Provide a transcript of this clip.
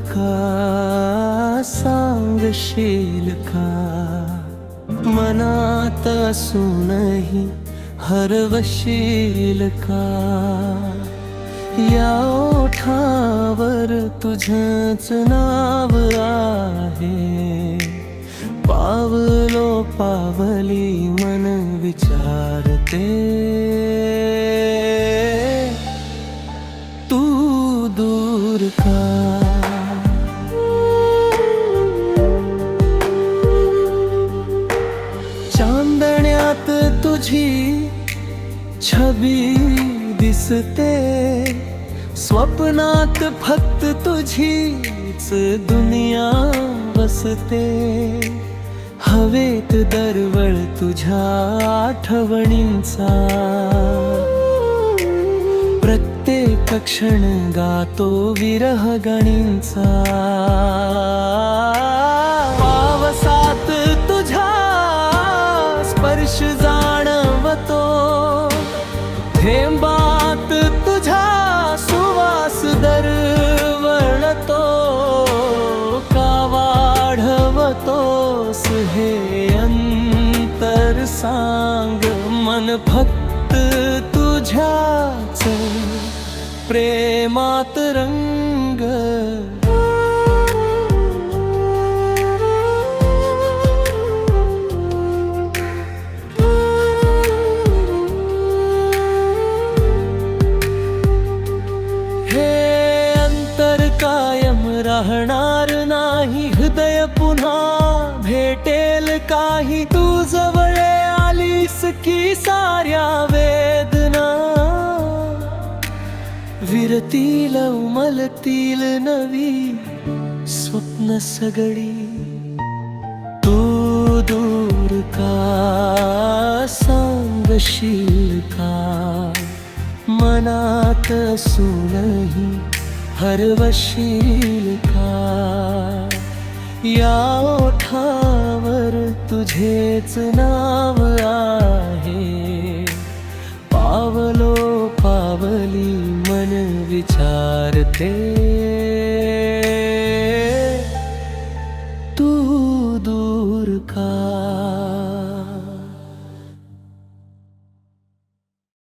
का सांगशील का, मनात असूनही हरवशील का. या ओठावर तुझंच नाव आहे, पावलो पावली मन विचारते. तू दूर का. चांदण्यात तुझी छबी दिसते, स्वप्नात फक्त तुझीच दुनिया बसते. हवेत दरवळ तुझ्या आठवणींचा, प्रत्येक क्षण गातो विरह गणींचा. पावसात तुझा स्पर्श जाणवतो, थेंबात तुझा सुवास दरवळतो. का वाढवतोस हे अंतर सांग, मन फक्त तुझ्याच प्रेमात रंग. कायम राहणार नाही, हृदय पुन्हा भेटेल काही. तू जवळ आलीस की साऱ्या वेदना विरतील, उमलतील नवी स्वप्न सगळी. तू दूर का सांगशील का, मनात असूनही हरवशील का. या ओठावर तुझेच नाव आहे, पावलो पावली मन विचारते.